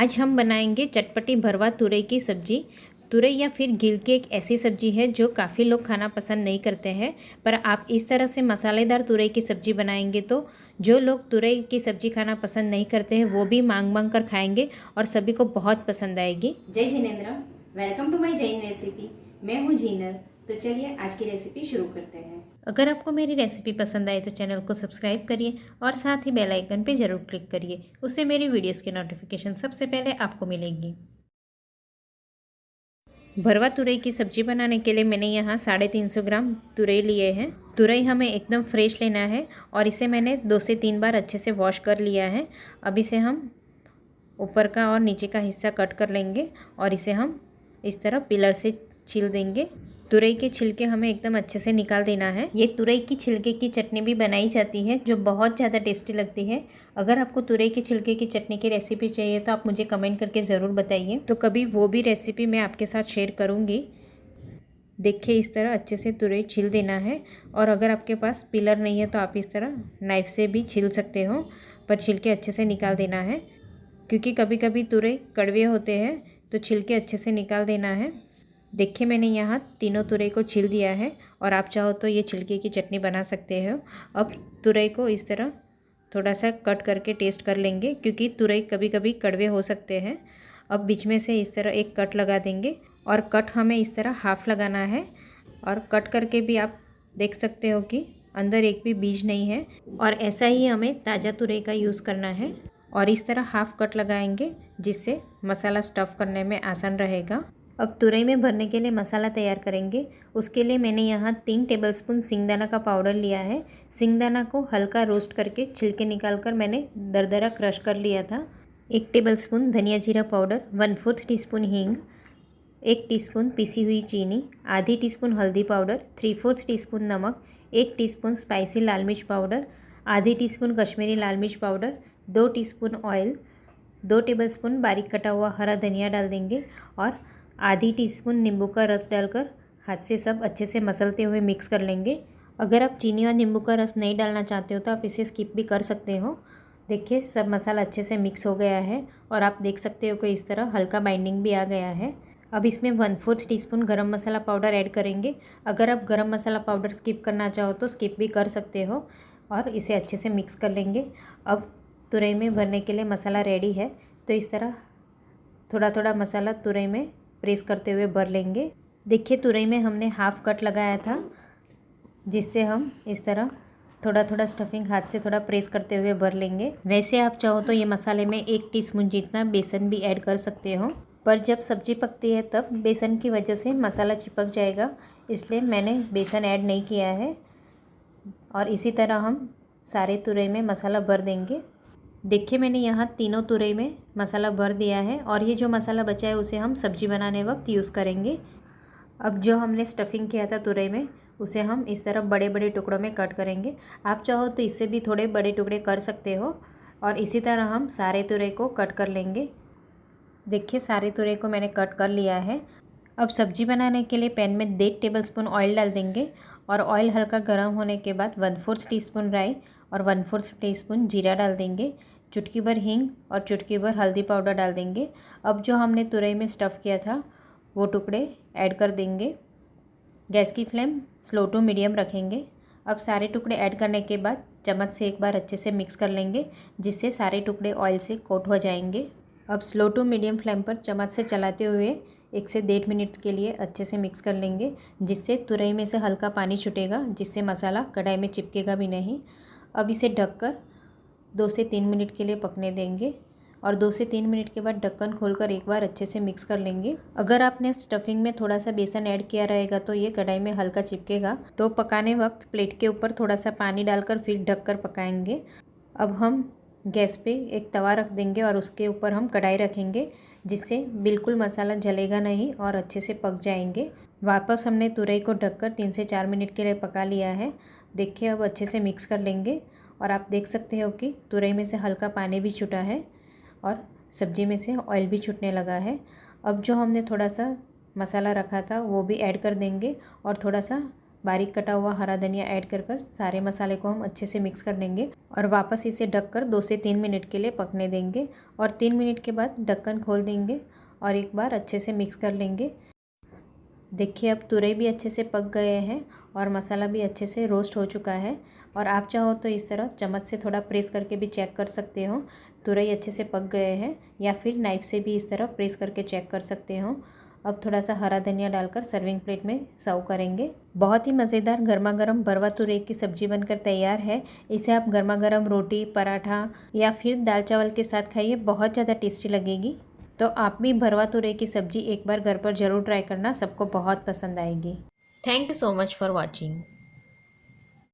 आज हम बनाएंगे चटपटी भरवा तुरई की सब्जी। तुरई या फिर गिल की एक ऐसी सब्जी है जो काफ़ी लोग खाना पसंद नहीं करते हैं, पर आप इस तरह से मसालेदार तुरई की सब्जी बनाएंगे तो जो लोग तुरई की सब्जी खाना पसंद नहीं करते हैं वो भी मांग मांग कर खाएंगे और सभी को बहुत पसंद आएगी। जय Jinendra, welcome to my Jain recipe. मैं हूँ जीनर। तो चलिए आज की रेसिपी शुरू करते हैं। अगर आपको मेरी रेसिपी पसंद आए तो चैनल को सब्सक्राइब करिए और साथ ही बेल आइकन पे ज़रूर क्लिक करिए, उससे मेरी वीडियोस की नोटिफिकेशन सबसे पहले आपको मिलेगी। भरवा तुरई की सब्जी बनाने के लिए मैंने यहाँ 350 ग्राम तुरई लिए हैं। तुरई हमें एकदम फ्रेश लेना है और इसे मैंने 2 से 3 बार अच्छे से वॉश कर लिया है। अब इसे हम ऊपर का और नीचे का हिस्सा कट कर लेंगे और इसे हम इस तरह पिलर से छील देंगे। तुरई के छिलके हमें एकदम अच्छे से निकाल देना है। ये तुरई की छिलके की चटनी भी बनाई जाती है जो बहुत ज़्यादा टेस्टी लगती है। अगर आपको तुरई के छिलके की चटनी की रेसिपी चाहिए तो आप मुझे कमेंट करके ज़रूर बताइए, तो कभी वो भी रेसिपी मैं आपके साथ शेयर करूँगी। देखिए इस तरह अच्छे से तुरई छील देना है और अगर आपके पास पिलर नहीं है तो आप इस तरह नाइफ़ से भी छील सकते हो, पर छिलके अच्छे से निकाल देना है क्योंकि कभी कभी तुरई कड़वे होते हैं, तो छिलके अच्छे से निकाल देना है। देखिए मैंने यहाँ तीनों तुरई को छील दिया है और आप चाहो तो ये छिलके की चटनी बना सकते हो। अब तुरई को इस तरह थोड़ा सा कट करके टेस्ट कर लेंगे क्योंकि तुरई कभी कभी कड़वे हो सकते हैं। अब बीच में से इस तरह एक कट लगा देंगे और कट हमें इस तरह हाफ लगाना है और कट करके भी आप देख सकते हो कि अंदर एक भी बीज नहीं है और ऐसा ही हमें ताज़ा तुरई का यूज़ करना है और इस तरह हाफ कट लगाएंगे जिससे मसाला स्टफ़ करने में आसान रहेगा। अब तुरई में भरने के लिए मसाला तैयार करेंगे। उसके लिए मैंने यहाँ 3 टेबलस्पून सिंगदाना का पाउडर लिया है। सिंगदाना को हल्का रोस्ट करके छिलके निकालकर मैंने दरदरा क्रश कर लिया था। 1 टेबलस्पून धनिया जीरा पाउडर, 1/4 टीस्पून हींग, 1 टीस्पून पिसी हुई चीनी, आधी टीस्पून हल्दी पाउडर, 3/4 टीस्पून नमक, 1 टीस्पून स्पाइसी लाल मिर्च पाउडर, आधी टीस्पून कश्मीरी लाल मिर्च पाउडर, 2 टीस्पून ऑयल, 2 टेबलस्पून बारीक कटा हुआ हरा धनिया डाल देंगे और आधी टीस्पून नींबू का रस डालकर हाथ से सब अच्छे से मसलते हुए मिक्स कर लेंगे। अगर आप चीनी और नींबू का रस नहीं डालना चाहते हो तो आप इसे स्किप भी कर सकते हो। देखिए सब मसाला अच्छे से मिक्स हो गया है और आप देख सकते हो कि इस तरह हल्का बाइंडिंग भी आ गया है। अब इसमें 1/4 टीस्पून गरम मसाला पाउडर ऐड करेंगे। अगर आप गरम मसाला पाउडर स्किप करना चाहो तो स्किप भी कर सकते हो और इसे अच्छे से मिक्स कर लेंगे। अब तुरई में भरने के लिए मसाला रेडी है, तो इस तरह थोड़ा थोड़ा मसाला तुरई में प्रेस करते हुए भर लेंगे। देखिए तुरई में हमने हाफ कट लगाया था जिससे हम इस तरह थोड़ा थोड़ा स्टफिंग हाथ से थोड़ा प्रेस करते हुए भर लेंगे। वैसे आप चाहो तो ये मसाले में 1 टीस्पून जितना बेसन भी ऐड कर सकते हो, पर जब सब्जी पकती है तब बेसन की वजह से मसाला चिपक जाएगा, इसलिए मैंने बेसन ऐड नहीं किया है। और इसी तरह हम सारे तुरई में मसाला भर देंगे। देखिए मैंने यहाँ तीनों तुरई में मसाला भर दिया है और ये जो मसाला बचा है उसे हम सब्जी बनाने वक्त यूज़ करेंगे। अब जो हमने स्टफिंग किया था तुरई में उसे हम इस तरह बड़े बड़े टुकड़ों में कट करेंगे। आप चाहो तो इससे भी थोड़े बड़े टुकड़े कर सकते हो और इसी तरह हम सारे तुरई को कट कर लेंगे। देखिए सारे तुरई को मैंने कट कर लिया है। अब सब्जी बनाने के लिए पैन में 1.5 टेबलस्पून ऑयल डाल देंगे और ऑयल हल्का गर्म होने के बाद 1/4 टीस्पून राई और 1/4 टीस्पून जीरा डाल देंगे। चुटकी भर हींग और चुटकी भर हल्दी पाउडर डाल देंगे। अब जो हमने तुरई में स्टफ़ किया था वो टुकड़े ऐड कर देंगे। गैस की फ्लेम स्लो टू मीडियम रखेंगे। अब सारे टुकड़े ऐड करने के बाद चम्मच से एक बार अच्छे से मिक्स कर लेंगे जिससे सारे टुकड़े ऑयल से कोट हो जाएंगे। अब स्लो टू मीडियम फ्लेम पर चम्मच से चलाते हुए 1 से 1.5 मिनट के लिए अच्छे से मिक्स कर लेंगे जिससे तुरई में से हल्का पानी छूटेगा, जिससे मसाला कढ़ाई में चिपकेगा भी नहीं। अब इसे ढककर 2 से 3 मिनट के लिए पकने देंगे और 2 से 3 मिनट के बाद ढक्कन खोलकर एक बार अच्छे से मिक्स कर लेंगे। अगर आपने स्टफिंग में थोड़ा सा बेसन ऐड किया रहेगा तो ये कढ़ाई में हल्का चिपकेगा, तो पकाने वक्त प्लेट के ऊपर थोड़ा सा पानी डालकर फिर ढककर पकाएंगे। अब हम गैस पे एक तवा रख देंगे और उसके ऊपर हम कढ़ाई रखेंगे जिससे बिल्कुल मसाला जलेगा नहीं और अच्छे से पक जाएंगे। वापस हमने तुरई को ढककर 3 से 4 मिनट के लिए पका लिया है। देखिए अब अच्छे से मिक्स कर लेंगे और आप देख सकते हो कि तुरई में से हल्का पानी भी छूटा है और सब्जी में से ऑयल भी छूटने लगा है। अब जो हमने थोड़ा सा मसाला रखा था वो भी ऐड कर देंगे और थोड़ा सा बारीक कटा हुआ हरा धनिया ऐड कर सारे मसाले को हम अच्छे से मिक्स कर लेंगे और वापस इसे ढककर 2 से 3 मिनट के लिए पकने देंगे। और 3 मिनट के बाद ढक्कन खोल देंगे और एक बार अच्छे से मिक्स कर लेंगे। देखिए अब तुरई भी अच्छे से पक गए हैं और मसाला भी अच्छे से रोस्ट हो चुका है। और आप चाहो तो इस तरह चम्मच से थोड़ा प्रेस करके भी चेक कर सकते हो तुरई अच्छे से पक गए हैं, या फिर नाइफ से भी इस तरह प्रेस करके चेक कर सकते हो। अब थोड़ा सा हरा धनिया डालकर सर्विंग प्लेट में सर्व करेंगे। बहुत ही मज़ेदार गर्मा गर्म भरवा तुरई की सब्ज़ी बनकर तैयार है। इसे आप गर्मा गर्म रोटी, पराठा या फिर दाल चावल के साथ खाइए, बहुत ज़्यादा टेस्टी लगेगी। तो आप भी भरवा तुरई की सब्ज़ी एक बार घर पर ज़रूर ट्राई करना, सबको बहुत पसंद आएगी। Thank you so much for watching.